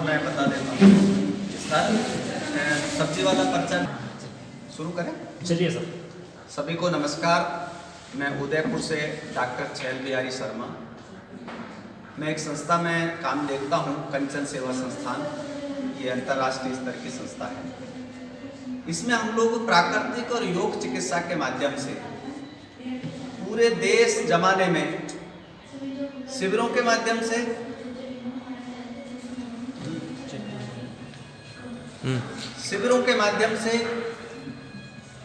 मैं बता देता हूँ। सर सब्जी वाला पर्चा शुरू करें। चलिए सर। सभी को नमस्कार। मैं उदयपुर से डॉक्टर छैल बिहारी शर्मा। मैं एक संस्था में काम देखता हूँ, कंचन सेवा संस्थान। ये अंतर्राष्ट्रीय स्तर की संस्था है। इसमें हम लोग प्राकृतिक और योग चिकित्सा के माध्यम से पूरे देश जमाने में शिविरों के माध्यम से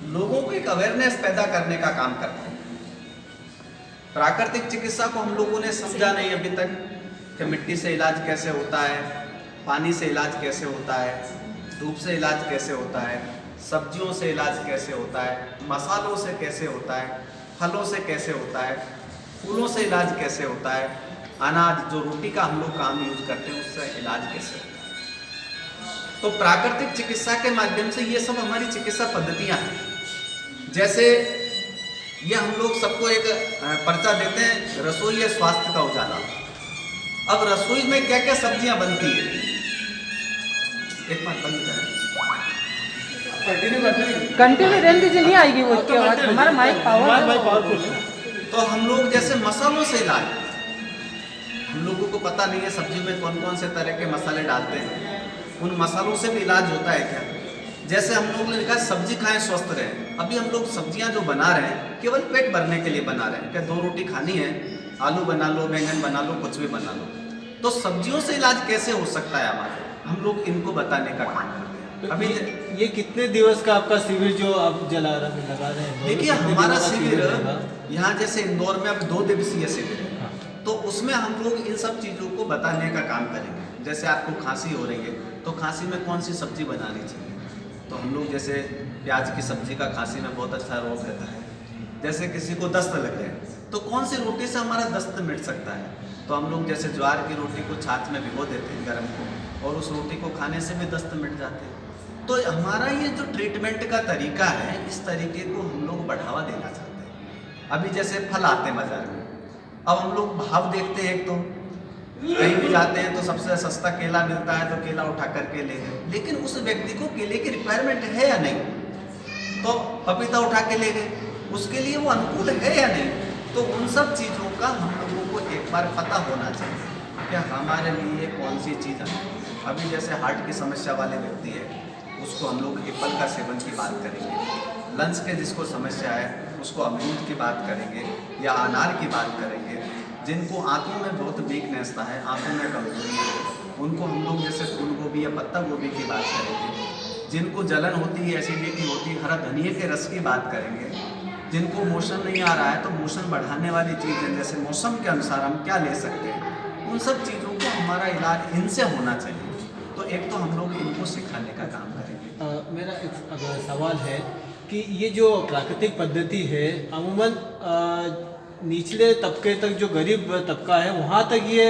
लोगों को एक अवेयरनेस पैदा करने का काम करते हैं। प्राकृतिक चिकित्सा को हम लोगों ने समझा नहीं अभी तक कि मिट्टी से इलाज कैसे होता है, पानी से इलाज कैसे होता है, धूप से इलाज कैसे होता है, सब्जियों से इलाज कैसे होता है, मसालों से कैसे होता है, फलों से कैसे होता है, फूलों से इलाज कैसे होता है, अनाज जो रोटी का हम लोग काम यूज करते हैं उससे इलाज कैसे होता है। तो प्राकृतिक चिकित्सा के माध्यम से ये सब हमारी चिकित्सा पद्धतियां हैं। जैसे ये हम लोग सबको एक पर्चा देते हैं, रसोई है स्वास्थ्य का उजाला। अब रसोई में क्या क्या सब्जियां बनती है, एक बार बंद करें, कंटिन्यू रहने दीजिए, नहीं आएगी वो उसके बाद। हमारा माइक पावरफुल। तो हम लोग जैसे मसालों से इलाज, हम लोगों को पता नहीं है सब्जी में कौन कौन से तरह के मसाले डालते हैं, उन मसालों से भी इलाज होता है क्या। जैसे हम लोग ने लिखा सब्जी खाएं स्वस्थ रहें। अभी हम लोग सब्जियां जो बना रहे हैं केवल पेट भरने के लिए बना रहे हैं, क्या 2 रोटी खानी है, आलू बना लो, बैंगन बना लो, कुछ भी बना लो। तो सब्जियों से इलाज कैसे हो सकता है हमारा, हम लोग इनको बताने का काम करते हैं। तो अभी ये कितने दिवस का आपका शिविर जो आप लगा रहे हैं? देखिए हमारा शिविर यहाँ जैसे इंदौर में अब 2 दिवसीय शिविर है, तो उसमें हम लोग इन सब चीज़ों को बताने का काम करेंगे। जैसे आपको खांसी हो रही है तो खांसी में कौन सी सब्जी बनानी चाहिए, तो हम लोग जैसे प्याज की सब्जी का खांसी में बहुत अच्छा रोग रहता है। जैसे किसी को दस्त लग गए तो कौन सी रोटी से हमारा दस्त मिट सकता है, तो हम लोग जैसे ज्वार की रोटी को छाछ में भिगो देते हैं गर्म को, और उस रोटी को खाने से भी दस्त मिट जाते हैं। तो हमारा ये जो ट्रीटमेंट का तरीका है, इस तरीके को हम लोग बढ़ावा देना चाहते हैं। अभी जैसे फल आते हैं बाजार में, अब हम लोग भाव देखते हैं, एक तो कहीं भी जाते हैं तो सबसे सस्ता केला मिलता है तो केला उठा करके ले गए, लेकिन उस व्यक्ति को केले की रिक्वायरमेंट है या नहीं, तो पपीता उठा के ले गए, उसके लिए वो अनुकूल है या नहीं। तो उन सब चीज़ों का हम लोगों को एक बार पता होना चाहिए कि हमारे लिए कौन सी चीज़ है। अभी जैसे हार्ट की समस्या वाले व्यक्ति है, उसको हम लोग एप्पल का सेवन की बात करेंगे। लंग्स के जिसको समस्या है उसको अमरूद की बात करेंगे या अनार की बात करेंगे। जिनको आंखों में बहुत वीकनेस है, आंखों में कमजोरी है, उनको हम लोग जैसे फूल गोभी या पत्ता गोभी की बात करेंगे। जिनको जलन होती है, एसिडिटी होती है, हरा धनिया के रस की बात करेंगे। जिनको मोशन नहीं आ रहा है तो मोशन बढ़ाने वाली चीज़ें जैसे मौसम के अनुसार हम क्या ले सकते हैं, उन सब चीज़ों को हमारा इलाज इनसे होना चाहिए। तो एक तो हम लोग इनको सिखाने का काम करेंगे। मेरा एक सवाल है कि ये जो प्राकृतिक पद्धति है अमूमन निचले तबके तक, जो गरीब तबका है वहाँ तक ये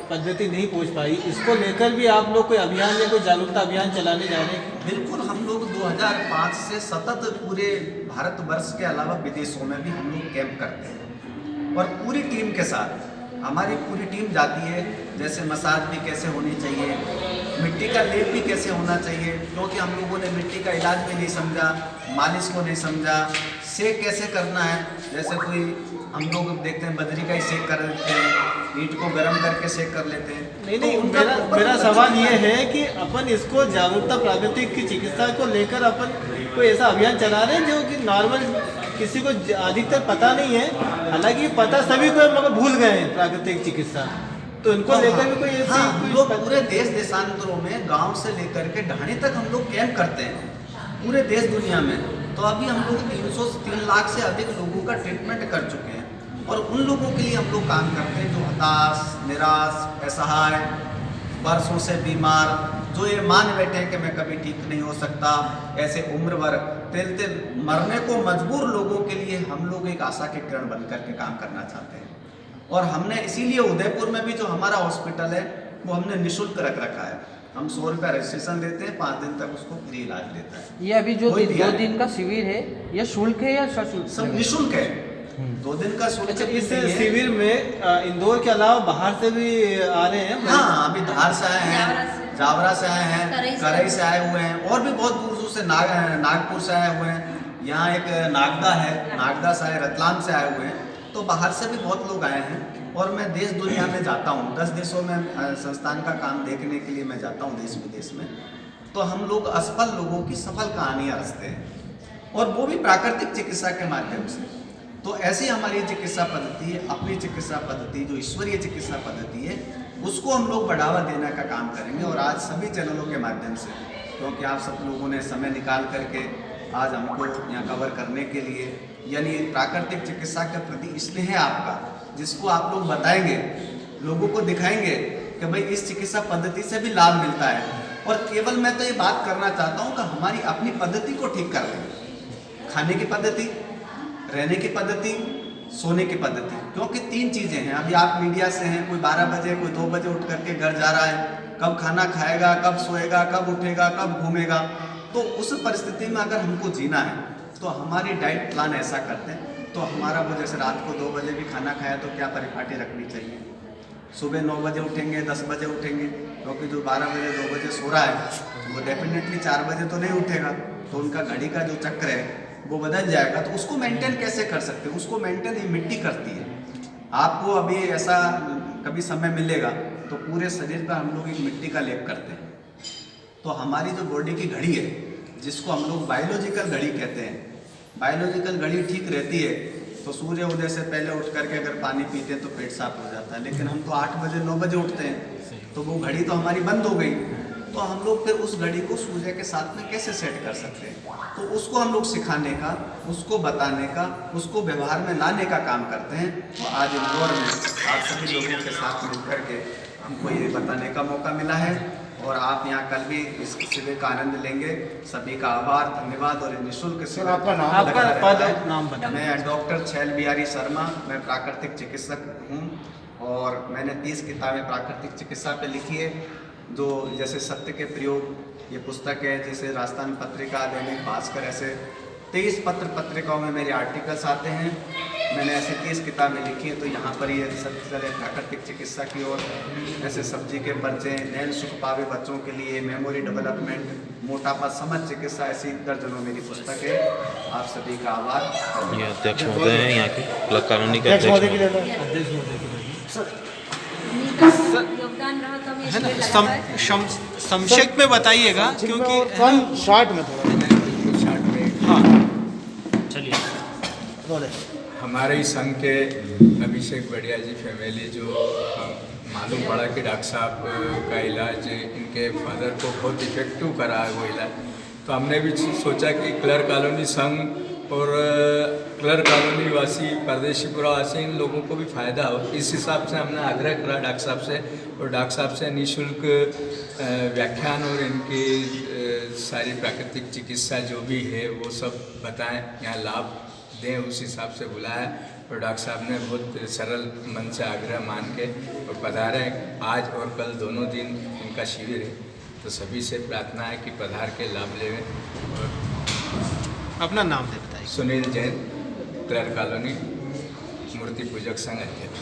पद्धति नहीं पहुँच पाई। इसको लेकर भी आप लोग कोई अभियान या कोई जागरूकता अभियान चलाने जा रहे हैं? बिल्कुल, हम लोग 2005 से सतत पूरे भारतवर्ष के अलावा विदेशों में भी हम लोग कैंप करते हैं, और पूरी टीम के साथ हमारी पूरी टीम जाती है। जैसे मसाज भी कैसे होनी चाहिए, मिट्टी का लेप भी कैसे होना चाहिए, क्योंकि हम लोगों ने मिट्टी का इलाज भी नहीं समझा, मालिश को नहीं समझा, सेक कैसे करना है। जैसे कोई हम लोग देखते हैं बजरी का ही सेक कर लेते हैं, ईंट को गर्म करके सेक कर लेते हैं। नहीं, मेरा सवाल ये है कि अपन इसको जागरूकता प्राकृतिक की चिकित्सा को लेकर अपन कोई ऐसा अभियान चला रहे हैं जो कि नॉर्मल किसी को अधिकतर पता नहीं है, हालांकि पता सभी को मगर भूल गए हैं प्राकृतिक चिकित्सा, तो इनको लेकर भी कोई ऐसी हम लोग पूरे देश देशांतरों में गांव से लेकर के ढाणी तक हम लोग कैंप करते हैं पूरे देश दुनिया में। तो अभी हम लोग 3 लाख से अधिक लोगों का ट्रीटमेंट कर चुके हैं, और उन लोगों के लिए हम लोग काम करते हैं जो हताश, निराश, असहाय, वर्षों से बीमार, जो ये मान बैठे हैं कि मैं कभी ठीक नहीं हो सकता, ऐसे उम्र भर तिल मरने को मजबूर लोगों के लिए हम लोग एक आशा के किरण बन करके काम करना चाहते हैं। और हमने इसीलिए उदयपुर में भी जो हमारा हॉस्पिटल है वो हमने निःशुल्क रख रखा है। हम 100 रुपया रजिस्ट्रेशन लेते हैं, 5 दिन तक उसको फ्री इलाज लेता है। ये अभी जो 2 दिन का शिविर है, ये शुल्क है या सशुल्क? सब निःशुल्क है, 2 दिन का शुल्क। अच्छा, इस शिविर में इंदौर के अलावा बाहर से भी आ रहे हैं? हाँ, अभी धार से आए हैं, जावरा से आए हैं, करई से। करई से आए हुए हैं, और भी बहुत दूर दूर से नागपुर से आए हुए हैं। यहाँ एक नागदा है, नागदा से आए, रतलाम से आए हुए हैं। तो बाहर से भी बहुत लोग आए हैं। और मैं देश दुनिया में जाता हूँ, 10 देशों में संस्थान का काम देखने के लिए मैं जाता हूँ, देश विदेश में। तो हम लोग असफल लोगों की सफल कहानियाँ रचते हैं, और वो भी प्राकृतिक चिकित्सा के माध्यम से। तो ऐसी हमारी चिकित्सा पद्धति है, अपनी चिकित्सा पद्धति जो ईश्वरीय चिकित्सा पद्धति है, उसको हम लोग बढ़ावा देने का काम करेंगे। और आज सभी चैनलों के माध्यम से, क्योंकि आप सब लोगों ने समय निकाल करके आज हमको यहाँ कवर करने के लिए, यानी प्राकृतिक चिकित्सा के प्रति स्नेह है आपका, जिसको आप लोग बताएंगे, लोगों को दिखाएंगे कि भाई इस चिकित्सा पद्धति से भी लाभ मिलता है। और केवल मैं तो ये बात करना चाहता हूँ कि हमारी अपनी पद्धति को ठीक कर लें, खाने की पद्धति, रहने की पद्धति, सोने की पद्धति। क्योंकि 3 चीज़ें हैं। अभी आप मीडिया से हैं, कोई 12 बजे, कोई 2 बजे उठ करके घर जा रहा है, कब खाना खाएगा, कब सोएगा, कब उठेगा, कब घूमेगा। तो उस परिस्थिति में अगर हमको जीना है तो हमारी डाइट प्लान ऐसा करते हैं। तो हमारा वो जैसे रात को 2 बजे भी खाना खाया तो क्या परिपाटी रखनी चाहिए, सुबह 9 बजे उठेंगे, 10 बजे उठेंगे, क्योंकि जो 12 बजे 2 बजे सो रहा है वो डेफिनेटली 4 बजे तो नहीं उठेगा। तो उनका घड़ी का जो चक्र है वो बदल जाएगा। तो उसको मेंटेन कैसे कर सकते हैं? उसको मेंटेन ये मिट्टी करती है। आपको अभी ऐसा कभी समय मिलेगा तो पूरे शरीर पर हम लोग एक मिट्टी का लेप करते हैं। तो हमारी जो बॉडी की घड़ी है, जिसको हम लोग बायोलॉजिकल घड़ी कहते हैं, बायोलॉजिकल घड़ी ठीक रहती है तो सूर्य उदय से पहले उठ करके अगर पानी पीते हैं तो पेट साफ हो जाता है। लेकिन हम तो 8 बजे 9 बजे उठते हैं, तो वो घड़ी तो हमारी बंद हो गई। तो हम लोग फिर उस घड़ी को सूर्य के साथ में कैसे सेट कर सकते हैं? तो उसको हम लोग सिखाने का, उसको बताने का, उसको व्यवहार में लाने का काम करते हैं। तो आज इंदौर में आप सभी लोगों के साथ मिलकर के हमको ये बताने का मौका मिला है, और आप यहाँ कल भी इस शिविर का आनंद लेंगे। सभी का आभार, धन्यवाद। और निःशुल्क सर आपका नाम, आपका पद और नाम बताएं। मैं डॉक्टर छैल बिहारी शर्मा, मैं प्राकृतिक चिकित्सक हूँ, और मैंने 30 किताबें प्राकृतिक चिकित्सा पे लिखी है। जो जैसे सत्य के प्रयोग ये पुस्तक है, जैसे राजस्थान पत्रिका, दैनिक भास्कर, ऐसे 23 पत्रिकाओं में मेरे आर्टिकल्स आते हैं। मैंने ऐसे 30 किताबें लिखी हैं। तो यहाँ पर ये सत्य चले प्राकृतिक चिकित्सा की ओर, जैसे सब्जी के पर्चे, नैन सुख पावे बच्चों के लिए, मेमोरी डेवलपमेंट, मोटापा समझ चिकित्सा, ऐसी दर्जनों मेरी पुस्तक है। आप सभी का आभार। ये अध्यक्ष महोदय हैं यहाँ के क्लब कॉलोनी के अध्यक्ष महोदय अध्यक्ष की महोदय। लेना। अध्यक्ष महोदय की लेना। योगदान रहा तो हम ये लगातार संक्षेप में बताइएगा, क्योंकि कम शॉर्ट में थोड़ा चलिए बोले। हमारे ही संघ के अभिषेक बढ़िया जी फैमिली, जो मालूम पड़ा कि डॉक्टर साहब का इलाज इनके फादर को बहुत इफेक्टिव करा है वो इलाज, तो हमने भी सोचा कि क्लर्क कॉलोनी संघ और क्लर्क कॉलोनी वासी, परदेशीपुरा वासी, इन लोगों को भी फ़ायदा हो। इस हिसाब से हमने आग्रह करा डॉक्टर साहब से, और डॉक्टर साहब से निःशुल्क व्याख्यान और इनकी सारी प्राकृतिक चिकित्सा जो भी है वो सब बताएं, यहाँ लाभ दें, उस हिसाब से बुलाया। और डॉक्टर साहब ने बहुत सरल मन से आग्रह मान के और पधारे। आज और कल दोनों दिन इनका शिविर है, तो सभी से प्रार्थना है कि पधार के लाभ लें। और अपना नाम दे बताइए। सुनील जैन, क्लर्क कॉलोनी, मूर्ति पूजक संघ अध्यक्ष।